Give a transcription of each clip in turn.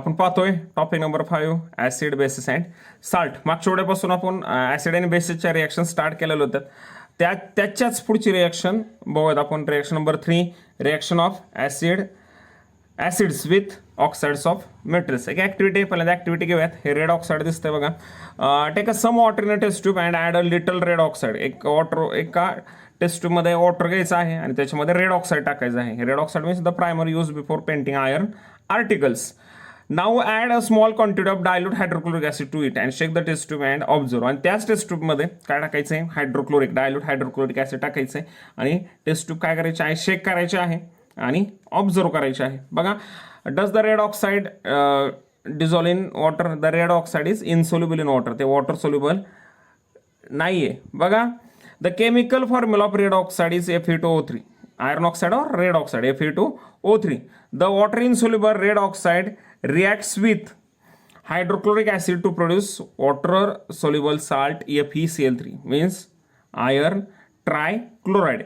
आपण पाहतोय topic number 5 acid basis and salt. मागच्या वेळेपासून आपण ऍसिड आणि बेसिसच्या रिएक्शन स्टार्ट केलेलं होतं. त्याच्याच पुढची रिएक्शन बघूयात आपण. Reaction number 3, reaction of acids with oxides of metals. एक ऍक्टिव्हिटी, पहिल्यांदा ऍक्टिव्हिटी घेऊयात. हे रेड ऑक्साइड दिसतंय बघा. Take a some water in a test tube and add a little red oxide. एका टेस्ट ट्यूबमध्ये वॉटर घ्यायचं आहे आणि त्याच्यामध्ये रेड ऑक्साइड टाकायचं आहे. Red oxide means the primer use before painting iron articles. Now add a small quantity of dilute hydrochloric acid to it and shake the test tube and observe. आणि त्याच taste ट्यूबमध्ये काय टाकायचं आहे? Dilute hydrochloric acid टाकायचं आहे आणि taste tube काय करायचे आहे? शेक करायचे आहे आणि ऑब्झर्व करायचे आहे. बघा, does the red oxide dissolve in water? The red oxide is insoluble in water. ते वॉटर सोल्युबल नाहीये. बघा, the chemical formula of red oxide is Fe2O3. Iron oxide or red oxide, Fe2O3. The water insoluble red oxide reacts with hydrochloric acid to produce water soluble salt FeCl3 means iron trichloride.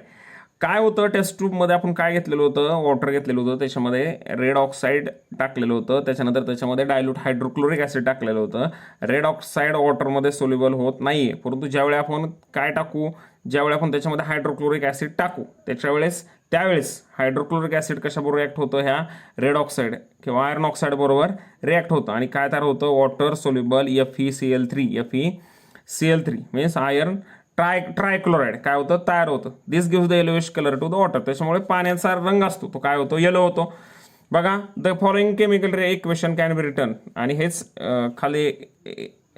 काय होतं? Taste ट्यूबमध्ये आपण काय घेतलेलं होतं? Water घेतलेलं होतं, त्याच्यामध्ये red oxide टाकलेलं होतं, त्याच्यानंतर त्याच्यामध्ये डायल्यूट हायड्रोक्लोरिक ॲसिड टाकलेलं होतं. रेड ऑक्साईड वॉटरमध्ये सोल्युबल होत नाहीये, परंतु ज्यावेळी आपण काय टाकू? ज्यावेळी आपण त्याच्यामध्ये हायड्रोक्लोरिक ॲसिड टाकू त्यावेळेस हायड्रोक्लोरिक ॲसिड कशाबरोबर रिॲक्ट होतं? ह्या रेड ऑक्साईड किंवा आयर्न ऑक्साईड बरोबर रिॲक्ट होतं आणि काय तयार होतं? Water soluble FeCl3 means iron trichloride काय होतं? तयार होतं. This gives the yellowish colour to the water. त्याच्यामुळे पाण्याचा रंग असतो तो काय होतो? येलो होतो. बघा, the following chemical equation can be return. आणि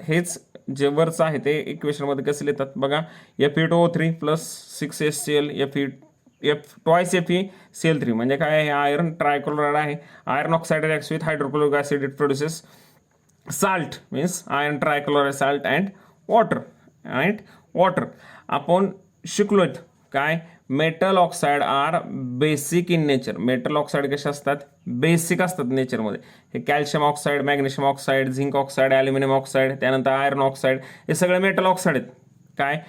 हेच जे वरचं आहे ते इक्वेशनमध्ये कसे लिहितात बघा. Fe2O3 plus 6HCl twice FeCl3 म्हणजे काय आहे? आयर्न ट्रायक्लोराइड आहे. Iron oxide reacts with hydrochloric acid, it produces salt means iron trichloride salt and water. आपण शिकलोत काय? Metal oxide are basic in nature. Metal oxide कसे असतात? बेसिक असतात नेचरमध्ये. हे calcium oxide, magnesium oxide, zinc oxide, aluminium oxide, त्यानंतर iron oxide, हे सगळे मेटल ऑक्साइड आहेत. काय?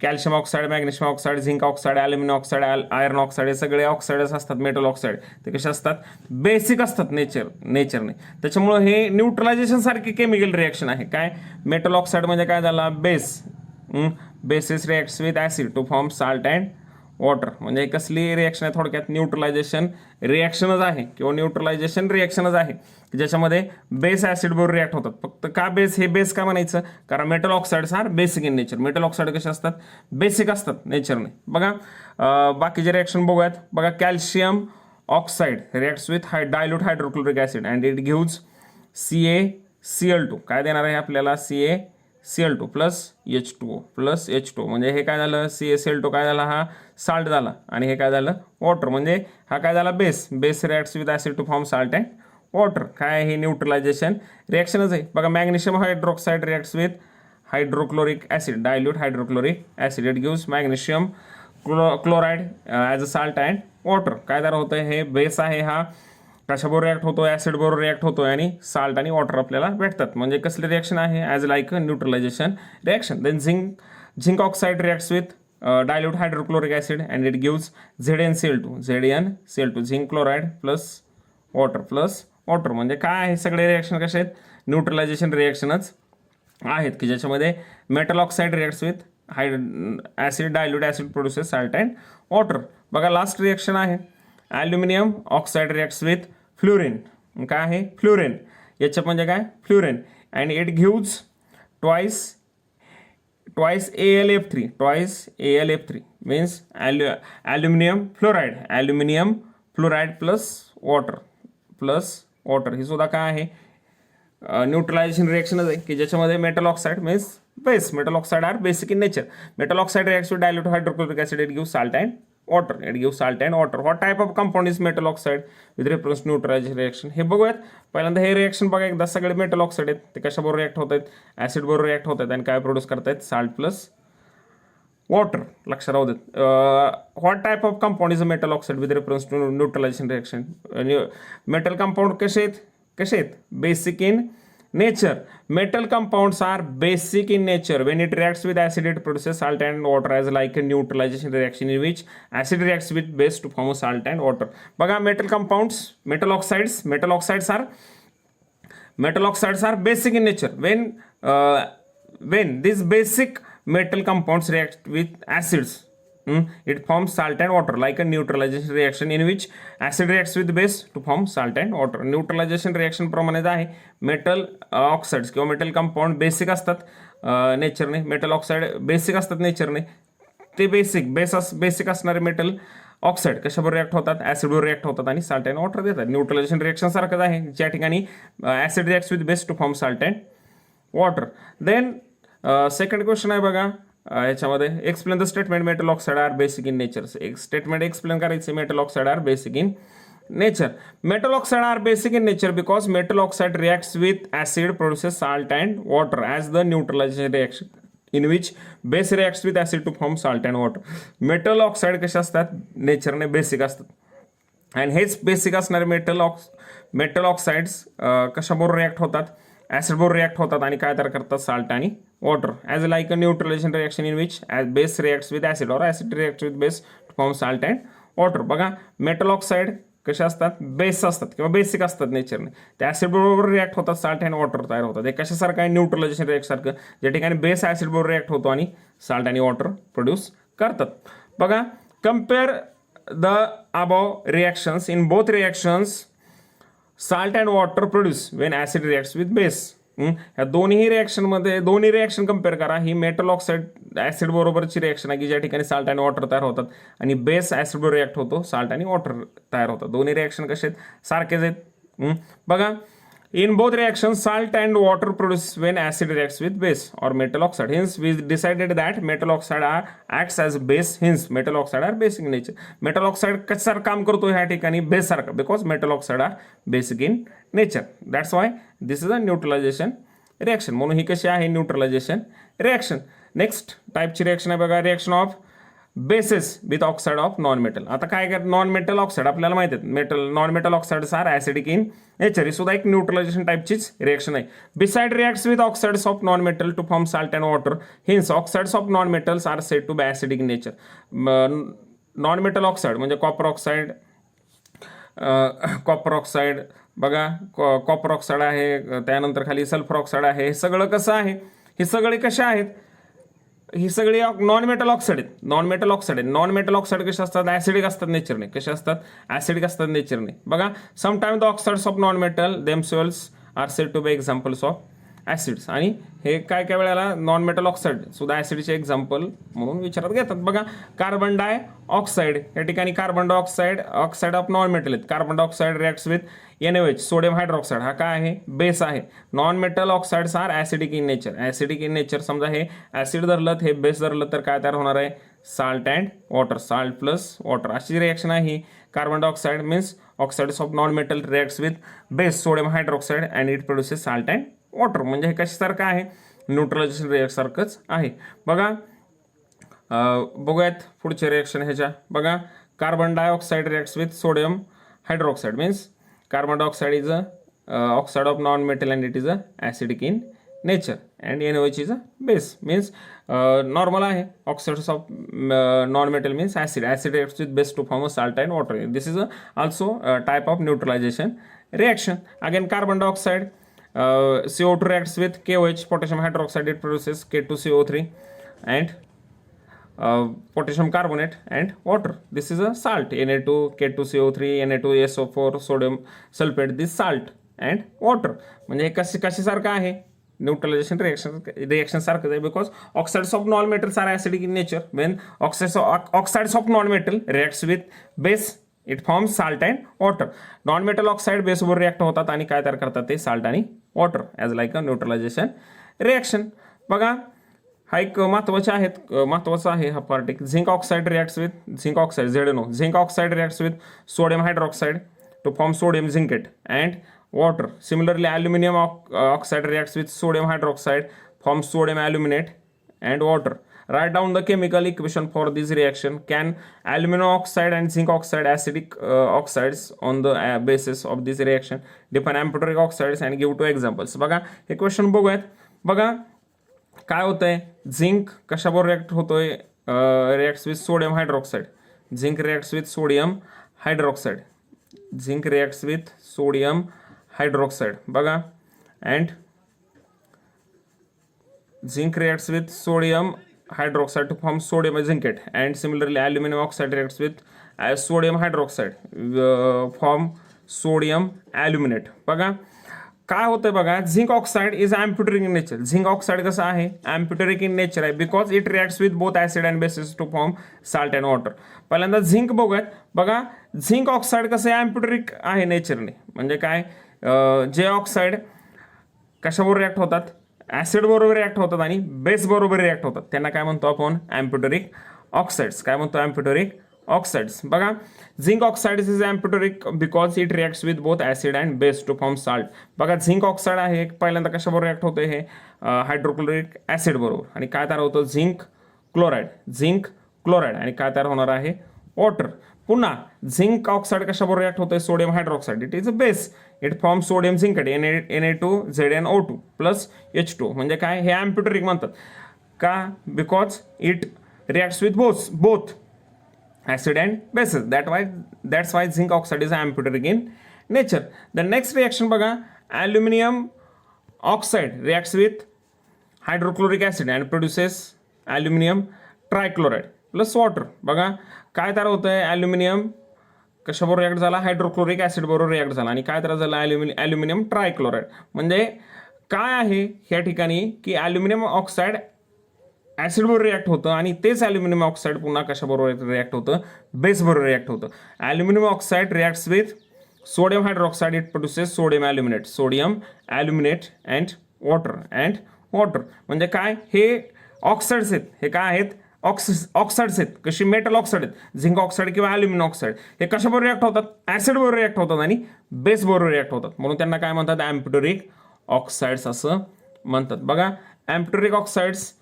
Calcium oxide, magnesium oxide, zinc oxide, aluminium oxide, iron oxide, हे सगळे ऑक्साइड्स असतात मेटल ऑक्साइड. ते कसे असतात? बेसिक असतात नेचरने. त्याच्यामुळे हे न्यूट्रलायझेशन सारखी केमिकल रिॲक्शन आहे. काय? मेटल ऑक्साइड म्हणजे काय झाला? Basis reacts with acid to form salt and water. म्हणजे कसली रिॲक्शन आहे? थोडक्यात न्यूट्रलायझेशन रिॲक्शनच आहे किंवा न्यूट्रलायझेशन रिॲक्शनच आहे ज्याच्यामध्ये बेस ॲसिड बरोबर रिॲक्ट होतात. फक्त का बेस? हे बेस का म्हणायचं? कारण metal oxides are basic in nature. Metal oxide कसे असतात? बेसिक असतात नेचरने. बघा, बाकीचे रिॲक्शन बघूयात. बघा, calcium oxide reacts with dilute hydrochloric acid and it gives CaCl2. काय देणार आहे आपल्याला? CaCl2 प्लस H2O म्हणजे हे काय झालं? CaCl2 काय झाला? हा साल्ट झाला. आणि हे काय झालं? वॉटर. म्हणजे हा काय झाला? Base reacts with acid to form salt and water. काय? हे न्यूट्रलायझेशन रिॲक्शनच आहे. बघा, magnesium hydroxide reacts with hydrochloric acid, dilute hydrochloric acid, it gives magnesium chloride as a salt and water. काय झालं होतं? हे बेस आहे, हा कशाबरोबर रिॲक्ट होतो? ॲसिड बरोबर रिॲक्ट होतोय आणि साल्ट आणि वॉटर आपल्याला भेटतात. म्हणजे कसली रिॲक्शन आहे? As like neutralisation reaction. Then zinc oxide reacts with dilute hydrochloric acid and it gives ZnCl2 zinc chloride plus water. म्हणजे काय आहे? सगळे रिॲक्शन कसे आहेत? न्यूट्रलायझेशन रिॲक्शनच आहेत की ज्याच्यामध्ये metal oxide reacts with acid, dilute acid produces salt and water. बघा, लास्ट रिॲक्शन आहे aluminium oxide reacts with fluorine. काय आहे? फ्लोरीन. याच्या म्हणजे काय? Fluorine. And it gives twice AlF3 means aluminium fluoride plus water. ही सुद्धा काय आहे? न्यूट्रलायझेशन रिॲक्शनच आहे की ज्याच्यामध्ये metal oxide means base. Metal oxide are basic in nature. Metal oxide reacts with dilute hydrochloric acid, it gives salt and water. It gives salt and water. What type of compound is metal oxide with reference to neutralization reaction? हे बघूयात. पहिल्यांदा हे reaction बघा. एकदा सगळे metal oxide आहेत ते कशाबरोबर react होत आहेत? ॲसिड बरोबर रिॲक्ट होत आहेत आणि काय प्रोड्यूस करतायत? Salt plus water. लक्षात राहू देत. What type of compound is a metal oxide with reference to neutralisation reaction? Metal compound कसे आहेत? Basic in nature. Metal compounds are basic in nature. When it reacts with acid, it produces salt and water as like a neutralization reaction in which acid reacts with base to form salt and water. बघा, metal oxides are Metal oxides are basic in nature. When these basic metal compounds react with acids, it forms salt and water, like a neutralization reaction in which acid reacts with base to form salt and water. Neutralisation reaction प्रमाणे आहे metal oxides किंवा metal compound basic असतात नेचरने, metal oxide basic असतात नेचरने. ते basic असणारे metal oxide कशाबरोबर react होतात, ॲसिडवर react होतात आणि साल्ट अँड वॉटर देतात. न्यूट्रलायझेशन रिएक्शन सारखंच आहे, ज्या ठिकाणी acid reacts with base to form salt and water. Then second question आहे बघा याच्यामध्ये, explain the statement metal oxide are basic in nature. एक स्टेटमेंट एक्सप्लेन करायचे, metal oxide are basic in nature. Metal oxide are basic in nature because metal oxide reacts with acid produces salt and water as the neutralisation reaction in which base reacts with acid to form salt and water. Metal oxide कसे असतात, नेचरने basic असतात आणि हेच basic असणारे metal oxides कशाबरोबर react होतात, ॲसिडबरोबर react होतात आणि काय तयार करतात, साल्ट आणि water. As like a neutralisation reaction in which base reacts with acid or acid reacts with base to form salt and water. बघा मेटल ऑक्साइड कसे असतात, बेस असतात किंवा बेसिक असतात नेचरने, ते ॲसिड बरोबर रिॲक्ट होतात, साल्ट अँड वॉटर तयार होतात. हे कशासारखं आहे, न्यूट्रलायझेशन रिॲक्ट सारखं, ज्या ठिकाणी बेस ॲसिड बरोबर रिॲक्ट होतो आणि साल्ट आणि वॉटर प्रोड्यूस करतात. बघा compare the above reactions in both reactions salt and water produce when acid reacts with base. ह्या दोन्ही रिॲक्शन कम्पेअर करा. ही मेटल ऑक्साइड ॲसिड बरोबरची रिॲक्शन आहे की ज्या ठिकाणी साल्ट आणि वॉटर तयार होतात आणि बेस ॲसिड बरोबर रिॲक्ट होतो, साल्ट आणि वॉटर तयार होतात. दोन्ही रिॲक्शन कसे आहेत, सारखेच आहेत. बघा in both reaction salt and water produce when acid reacts with base or metal oxide. Hence we decided that metal oxide are acts as base. Hence metal oxide are basic in nature. Metal oxide कशासारखं काम करतो ह्या ठिकाणी, base सारखं, because metal oxide are basic in nature. That's why this is a neutralisation reaction. म्हणून ही कशी आहे, न्यूट्रलायझेशन रिॲक्शन. नेक्स्ट टाईपची रिॲक्शन आहे बघा, reaction of bases with oxide of non metal. आता काय कर, नॉन मेटल ऑक्साइड आपल्याला माहिती आहेत, non metal oxides are acidic in nature. ही सुद्धा एक न्यूट्रलायझेशन टाईपचीच रिॲक्शन आहे. Beside reacts with oxides of non metal to form salt and water. Hence oxides of non metals are said to be acidic in nature. Non metal oxide म्हणजे copper oxide बघा, copper oxide आहे, त्यानंतर खाली sulphur oxide आहे. हे सगळं कसं आहे, हे सगळे कसे आहेत, ही सगळी नॉन मेटल ऑक्साइड आहेत. नॉन मेटल ऑक्साइड कसे असतात, ॲसिडिक असतात नेचरने. कसे असतात, ॲसिडिक असतात नेचरने. बघा sometime the oxides of non metal themselves are said to be examples of acids. आणि हे काय काय वेळेला नॉन मेटल ऑक्साइड सुद्धा ॲसिडचे एक्झाम्पल म्हणून विचारात घेतात. बघा कार्बन डाय ऑक्साइड, या ठिकाणी carbon dioxide oxide of non metal आहेत. Carbon dioxide reacts with NaOH, sodium hydroxide. हा काय आहे, बेस आहे. Non metal oxides are acidic in nature. समजा हे ॲसिड धरलं, हे बेस धरलं तर काय तयार होणार आहे, salt and water, salt plus water अशी रिॲक्शन आहे ही. Carbon dioxide means oxides of non metal reacts with base sodium hydroxide and it produces salt and water. म्हणजे हे कशासारखं आहे, न्यूट्रलायझेशन रिॲक्ट सारखंच आहे. बघा बघूयात पुढचे रिॲक्शन ह्याच्या. बघा carbon dioxide reacts with sodium hydroxide means carbon dioxide is a oxide of non-metal and it is a acidic in nature and NaOH is a base means normal आहे. oxides of non-metal means acid reacts with base to form a salt and water. This is also a type of neutralization reaction. Again carbon dioxide CO2 reacts with KOH, potassium hydroxide, it produces K2CO3 and potassium carbonate and water. This is a salt, Na2 K2CO3 Na2SO4 sodium sulfate. This salt and water. म्हणजे हे कशी सारखं आहे, neutralisation reaction सारखंच आहे. Because oxides of non metals are acidic in nature. When oxides of non metal reacts with base it forms salt and water. Non metal oxide बेसवर react होतात आणि काय तयार करतात, ते साल्ट आणि water as like a neutralisation reaction. बघा हा एक महत्त्वाचा आहे हा पार्ट. एक zinc oxide reacts with zinc oxide ZNO. Zinc oxide reacts with sodium hydroxide to form sodium झिंकेट and water. Similarly, aluminum oxide reacts with sodium hydroxide, forms sodium aluminate and water. Write down the chemical equation for this reaction. Can aluminum oxide and zinc oxide acidic oxides on the basis of this reaction? Define amphoteric oxides and give two examples. बघा हे question बघूयात. बघा काय होतंय, zinc कशाबरोबर react होतोय, reacts with sodium hydroxide. Zinc reacts with sodium hydroxide. Zinc reacts with sodium hydroxide. बघा and zinc reacts with sodium hydroxide to form sodium zincate, and similarly aluminum oxide reacts with sodium hydroxide form sodium aluminate. बघा काय होतंय बघा, zinc oxide is amphoteric in nature. Zinc oxide कसं आहे, amphoteric in nature आहे because it reacts with both acid and bases to form salt and water. पहिल्यांदा zinc बघूयात. बघा झिंक ऑक्साइड कसं एम्प्युटरिक आहे नेचरने, म्हणजे काय, जे ऑक्साइड कशाबरोबर रिॲक्ट होतात, ऍसिड बरोबर रिॲक्ट होतात आणि बेस बरोबर रिॲक्ट होतात, त्यांना काय म्हणतो आपण, एम्प्युटरिक ऑक्साइड्स. काय म्हणतो, एम्प्युटरिक ऑक्साइड्स. बघा zinc oxide is amphoteric because it reacts with both acid and base to form salt. बघा झिंक ऑक्साइड आहे, पहिल्यांदा कशाबरोबर रिॲक्ट होतं, हे हायड्रोक्लोरिक ऍसिड बरोबर, आणि काय तयार होतं, झिंक क्लोराईड, आणि काय तयार होणार आहे, वॉटर. पुन्हा झिंक ऑक्साइड कशाबरोबर रिॲक्ट होतंय, sodium hydroxide, it is a base, it form sodium zincate Na2ZnO2 plus H2. म्हणजे काय, हे एम्प्युटरिक म्हणतात का, because it reacts with both acid and bases. That's why zinc oxide is amphoteric in nature. The next reaction बघा, aluminum oxide reacts with hydrochloric acid and produces aluminum trichloride plus water. बघा काय तयार होतंय, aluminium कशाबरोबर react झाला, hydrochloric acid बरोबर react झाला, आणि काय तयार झाला, अल्युमिनियम ट्रायक्लोराइड. म्हणजे काय आहे या ठिकाणी की अल्युमिनियम ऑक्साइड ऍसिड बरोबर रिॲक्ट होतं, आणि तेच अल्युमिनियम ऑक्साइड पुन्हा कशाबरोबर रिॲक्ट होतं, बेस बरोबर रिॲक्ट होतं. Aluminium oxide reacts with sodium hydroxide, it produces sodium aluminate and water. म्हणजे काय, हे ऑक्साइड्स आहेत, हे काय आहेत, ऑक्साइड्स आहेत. कशी, मेटल ऑक्साइड आहेत, झिंक ऑक्साइड किंवा अल्युमिनियम ऑक्साइड. हे कशाबरोबर रिॲक्ट होतात, ऍसिड बरोबर रिॲक्ट होतात आणि बेस बरोबर रिॲक्ट होतात, म्हणून त्यांना काय म्हणतात, एम्प्युटरिक ऑक्साइड्स असं म्हणतात. बघा amphoteric oxides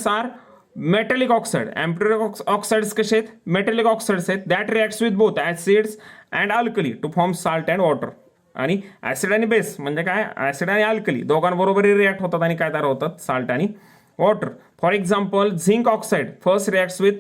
are metallic oxide. Amphoteric oxides कसे आहेत, मेटॅलिक ऑक्साइड्स आहेत, that reacts with both acids and alkali to form salt and water. आणि ऍसिड आणि बेस म्हणजे काय, ऍसिड आणि अल्कली दोघांबरोबरही रिॲक्ट होतात आणि काय तयार होतात, साल्ट आणि water. For example zinc oxide first reacts with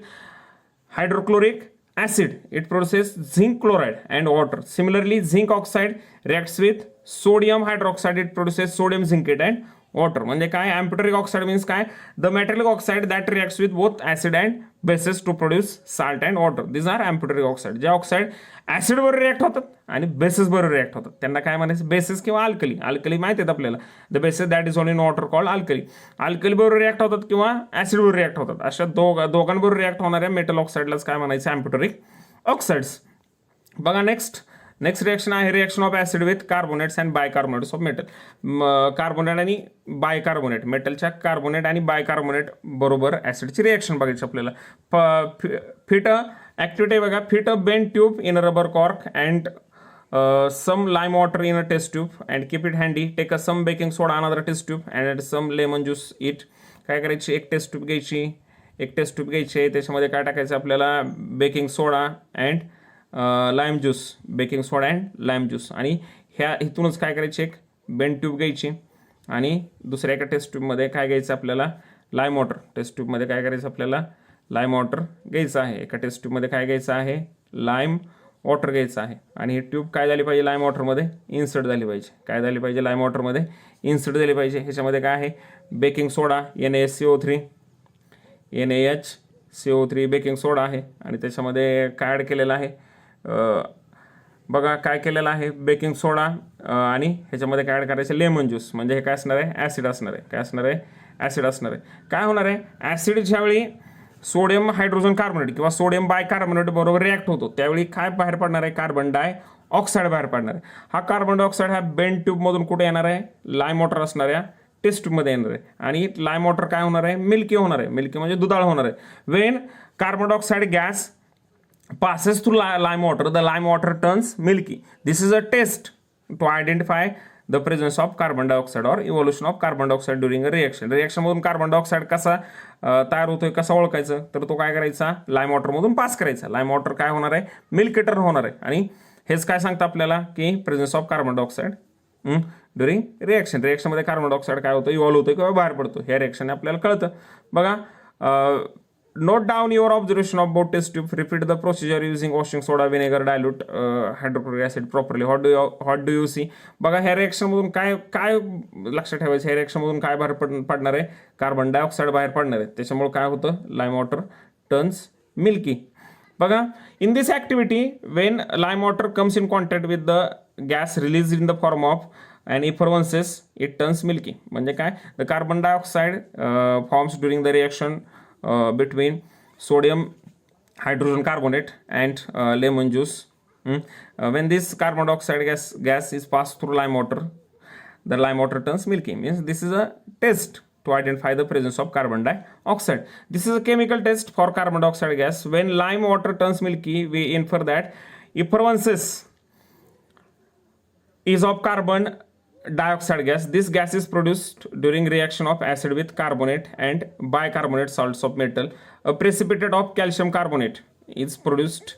hydrochloric acid, it produces zinc chloride and water. Similarly, zinc oxide reacts with sodium hydroxide, it produces sodium zincate and water. म्हणजे काय, amphoteric oxide means काय, the metallic oxide that reacts with both acid and bases to produce salt and water. This are amphoteric oxide. जे oxide acid बरोबर react होतात आणि basis बरोबर react होतात, त्यांना काय म्हणायचं, बेसिस किंवा अल्कली माहिती आहेत आपल्याला. The basis that is on in water called alkali बरोबर रिॲक्ट होतात किंवा ऍसिड बरोबर रिॲक्ट होतात. अशा दोघांबरोबर रिॲक्ट होणाऱ्या मेटल ऑक्साइडलाच काय म्हणायचं, एम्प्युटरिक ऑक्साइड्स. बघा नेक्स्ट रिएक्शन आहे reaction of acid with carbonates and bicarbonates of metal. Carbonate आणि बायकार्बोनेट, मेटलच्या कार्बोनेट आणि बायकार्बोनेट बरोबर ऍसिडची रिएक्शन बघायची आपल्याला. फिट ऍक्टिव्हिटी बघा, fit a bend tube in a rubber cork and some lime water in a test tube and keep it handy. Take some baking soda another test tube and add some lemon juice it. काय करायची, एक taste tube घ्यायची, त्याच्यामध्ये काय टाकायचं आपल्याला, baking soda and lime juice. आणि ह्या इथूनच काय करायची, एक बेंड ट्यूब घ्यायची आणि दुसऱ्या एका टेस्ट ट्यूबमध्ये काय घ्यायचं आपल्याला, लाईम वॉटर. टेस्ट ट्यूबमध्ये काय करायचं आपल्याला, लाईम वॉटर घ्यायचं आहे. एका टेस्ट ट्यूबमध्ये काय घ्यायचं आहे, लाईम वॉटर घ्यायचं आहे. आणि ही ट्यूब काय झाली पाहिजे, लाईम वॉटरमध्ये इन्सर्ट झाली पाहिजे. काय झाली पाहिजे, लाईम वॉटरमध्ये इन्सर्ट झाली पाहिजे. ह्याच्यामध्ये काय आहे, बेकिंग सोडा NaHCO3 बेकिंग सोडा आहे, आणि त्याच्यामध्ये काय ॲड केलेलं आहे, बघा काय केलेलं आहे, बेकिंग सोडा, आणि ह्याच्यामध्ये काय ॲड करायचं, लेमन ज्यूस. म्हणजे हे काय असणार आहे, ॲसिड असणार आहे. काय होणार आहे, ॲसिड ज्यावेळी सोडियम हायड्रोजन कार्बोनेट किंवा सोडियम बायकार्बोनेट बरोबर रिॲक्ट होतो, त्यावेळी काय बाहेर पडणार आहे, कार्बन डायऑक्साईड बाहेर पडणार आहे. हा कार्बन डायऑक्साईड हा बेंड ट्यूबमधून कुठे येणार आहे, लाईम वॉटर असणाऱ्या टेस्ट ट्यूबमध्ये येणार आहे. आणि लाईम वॉटर काय होणार आहे, मिल्की होणार आहे. मिल्की म्हणजे दुधाळ होणार आहे. Wien carbon dioxide gas passes through lime water, the lime water turns milky. This is a test to identify the presence of carbon dioxide or evolution of carbon dioxide during a reaction. रिएक्शनमधून carbon dioxide कसा तयार होतोय, कसा ओळखायचं, तर तो काय करायचा, लाईम वॉटरमधून पास करायचा. लाईम वॉटर काय होणार आहे, मिल्क टर्न होणार आहे. आणि हेच काय सांगतं आपल्याला की presence of carbon dioxide during रिएक्शनमध्ये कार्बन डायऑक्साईड काय होतं, इव्हॉल्व होतं किंवा बाहेर पडतो. ह्या रिएक्शनने आपल्याला कळतं. बघा note down your observation of both test tube. Repeat the procedure using washing soda, vinegar, dilute hydrochloric acid properly. What do you see? बघा ह्या रिएक्शन मधून काय काय लक्षात ठेवायचं, ह्या रिएक्शन मधून काय बाहेर पडणार आहे, कार्बन डायऑक्साईड बाहेर पडणार आहे. त्याच्यामुळे काय होतं, लाईम वॉटर टर्न्स मिल्की. बघा in this activity Wien lime water comes in contact with the gas release in the form of and effervescence it turns milky. म्हणजे काय, the carbon dioxide forms during the reaction between sodium hydrogen carbonate and lemon juice. When this carbon dioxide gas is passed through lime water, the lime water turns milky. Means this is a test to identify the presence of carbon dioxide. This is a chemical test for carbon dioxide gas. When lime water turns milky, we infer that effervescence is of carbon dioxide gas. This gas is produced during reaction of acid with carbonate and bicarbonate salts of metal. A precipitate of calcium carbonate is produced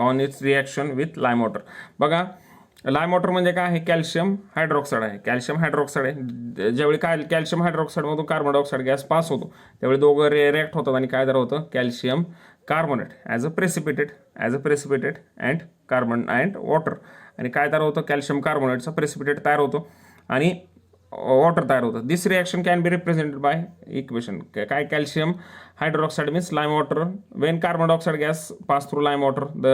on its reaction with lime water. बघा lime water म्हणजे काय आहे, calcium hydroxide आहे. Calcium hydroxide आहे, ज्यावेळी काय calcium हायड्रॉक्साईडमधून carbon dioxide gas pass होतो त्यावेळी दोघं रिॲक्ट होतात आणि काय तयार होतं, calcium carbonate as a precipitate and carbon and water. आणि काय तयार होतं, कॅल्शियम कार्बोनेटचा प्रेसिपिटेट तयार होतो आणि वॉटर तयार होतं. This reaction can be represented by equation. काय, calcium hydroxide means lime water. When carbon dioxide gas pass through lime water, the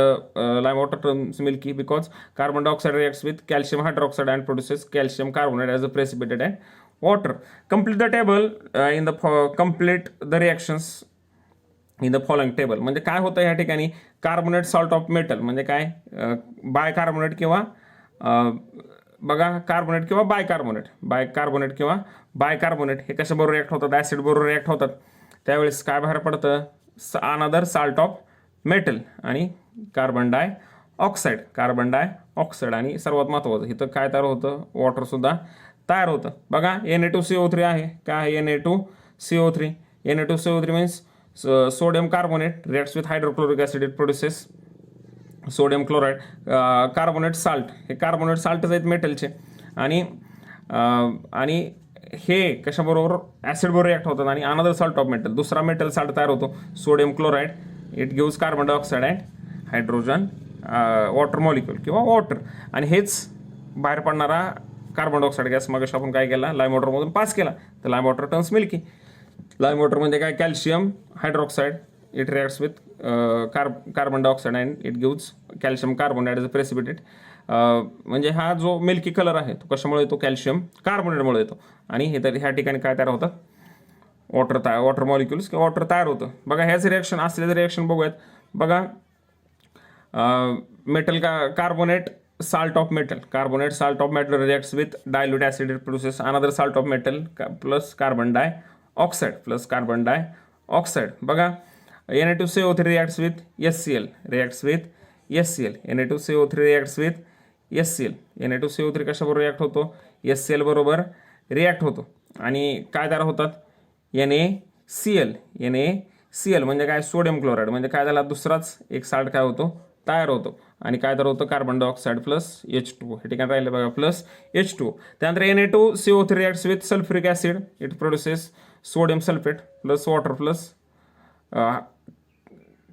lime water turns milky because carbon dioxide reacts with calcium hydroxide and produces calcium carbonate as a precipitate and water. Complete the table in the complete the reactions in the following table. म्हणजे काय होतं या ठिकाणी, carbonate salt of metal म्हणजे काय, bicarbonate किंवा बघा carbonate किंवा बायकार्बोनेट किंवा बायकार्बोनेट हे कशाबरोबर रिॲक्ट होतात, ॲसिड बरोबर रिॲक्ट होतात. त्यावेळेस काय बाहेर पडतं, अनदर साल्ट ऑफ मेटल आणि कार्बन डायऑक्साईड आणि सर्वात महत्त्वाचं इथं काय तयार होतं, वॉटरसुद्धा तयार होतं. बघा Na2CO3 आहे, काय Na2CO3 means sodium carbonate reacts with hydrochloric acid, it produces sodium chloride. Carbonate salt, हे कार्बोनेट साल्टच आहेत मेटलचे आणि हे कशाबरोबर, ॲसिडबरोबर रिॲक्ट होतात आणि अनदर साल्ट ऑफ मेटल, दुसरा मेटल साल्ट तयार होतो sodium chloride. It gives carbon dioxide and hydrogen water molecule किंवा वॉटर. आणि हेच बाहेर पडणारा कार्बन डायऑक्साईड गॅस मग आपण काय केला, लाईम वॉटरमधून पास केला, तर lime water turns milky. Lime water म्हणजे काय, calcium hydroxide, it reacts with carbon dioxide and it gives calcium carbonate as a precipitate. म्हणजे हा जो मिल्की कलर आहे तो कशामुळे येतो, कॅल्शियम कार्बोनेटमुळे येतो. आणि हे तर ह्या ठिकाणी काय तयार होतात, वॉटर मॉलिक्युल्स किंवा वॉटर तयार होतं. बघा ह्याच रिॲक्शन असलेलं रिॲक्शन बघूयात. बघा metal carbonate salt of metal, carbonate salt of metal reacts with dilute acid, it produces another salt of metal plus carbon dioxide बघा Na2CO3 reacts with SCl Na2CO3 reacts with SCl. Na2CO3 कशाबरोबर react होतो, SCl बरोबर react होतो आणि काय तयार होतात, NaCl म्हणजे काय, सोडियम क्लोराईड. म्हणजे काय झाला, दुसराच एक साल्ट काय होतो, तयार होतो आणि काय तर होतं, कार्बन डायऑक्साईड प्लस H2O. हे ठिकाणी राहिलं बघा, प्लस H2O. त्यानंतर Na2CO3 reacts with sulphuric acid, it produces sodium sulphate plus water plus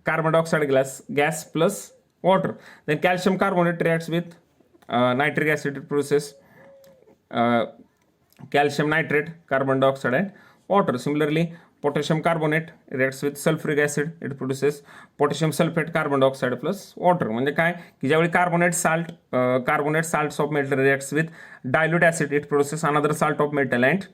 carbon dioxide gas plus water. Then calcium carbonate reacts with nitric acid, it produces calcium nitrate, carbon dioxide and water. Similarly, potassium carbonate reacts with sulfuric acid, it produces potassium sulfate, carbon dioxide plus water. म्हणजे काय की ज्यावेळी carbonate salts of metal reacts with dilute acid, it produces another salt of metal and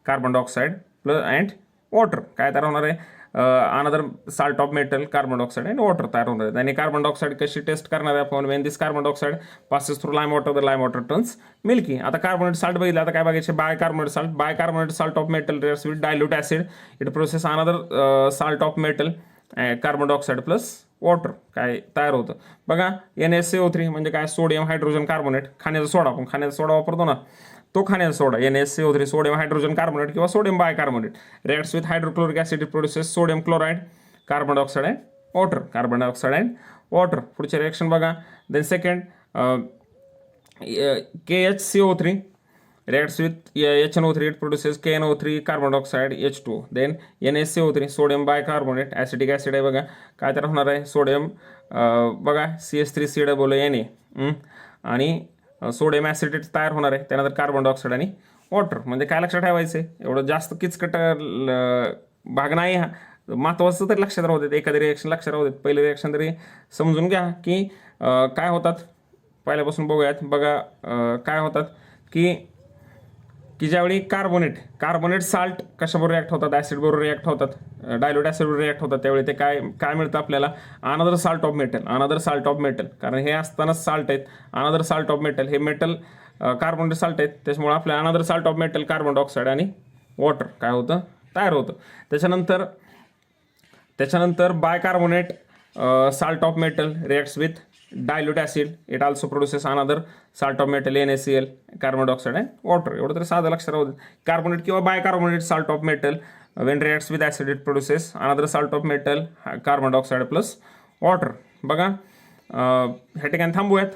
carbon dioxide plus and water. काय तयार होणार आहे, another salt of metal, carbon dioxide आणि water तयार होणार आहे. आणि कार्बन डायऑक्साईड कशी टेस्ट करणार आहे आपण, Wien this carbon dioxide passes through lime water, the lime water turns milky. आता कार्बोनेट साल्ट बघितलं, आता काय बघायचे, bicarbonate salt of metal reacts with dilute acid, it process another salt of metal, carbon dioxide plus water काय तयार होतं. बघा NaCO3 म्हणजे काय, सोडियम हायड्रोजन कार्बोनेट, खाण्याचा सोडा, आपण खाण्याचा सोडा वापरतो ना, तो खाण्याचा soda NaCO3, sodium hydrogen carbonate किंवा sodium bicarbonate, reacts with hydrochloric acid, it produces sodium chloride, carbon dioxide and water. पुढचे रिॲक्शन बघा. Then second KHCO3 reacts with HNO3, it produces KNO3 carbon dioxide H2O. Then NaCO3 sodium bicarbonate acetic acid आहे बघा, काय तर होणार आहे sodium बघा CH3COONA आणि सोडियम ॲसिटेट तयार होणार आहे, त्यानंतर कार्बन डायऑक्साईड आणि वॉटर. म्हणजे काय लक्षात ठेवायचं आहे, एवढं जास्त किचकट भाग नाही हा, महत्त्वाचं तरी लक्षात राहू देत, एखादी रिएक्शन लक्षात राहू देत. पहिले रिएक्शन तरी समजून घ्या की काय होतात, पहिल्यापासून बघूयात. बघा काय होतात की ज्यावेळी कार्बोनेट साल्ट कशाबरोबर रिॲक्ट होतात, ॲसिड बरोबर रिॲक्ट होतात, डायल्यूट ॲसिडबरोबर रिॲक्ट होतात, त्यावेळी ते काय मिळतं आपल्याला, अनदर साल्ट ऑफ मेटल. कारण हे असतानाच साल्ट आहेत, अनदर साल्ट ऑफ मेटल, हे मेटल कार्बोनेट साल्ट आहेत, त्याच्यामुळे आपल्याला another salt of metal carbon dioxide आणि वॉटर काय होतं, तयार होतं. त्याच्यानंतर bicarbonate salt of metal reacts with dilute acid. It also produces another salt of metal NaCl, carbon dioxide and water. एवढं तरी साधं लक्षात राहू दे. कार्बोनेट किंवा bicarbonate salt of metal when reacts with acid it produces another salt of metal carbon dioxide plus water. बघा ह्या ठिकाणी थांबूयात.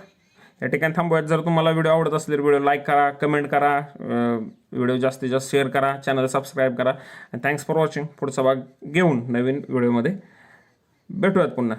जर तुम्हाला व्हिडिओ आवडत असेल तर व्हिडिओ लाईक करा, कमेंट करा, व्हिडिओ जास्तीत जास्त शेअर करा, चॅनल सबस्क्राईब करा. Thanks for watching. पुढचा भाग घेऊन नवीन व्हिडिओमध्ये भेटूयात पुन्हा.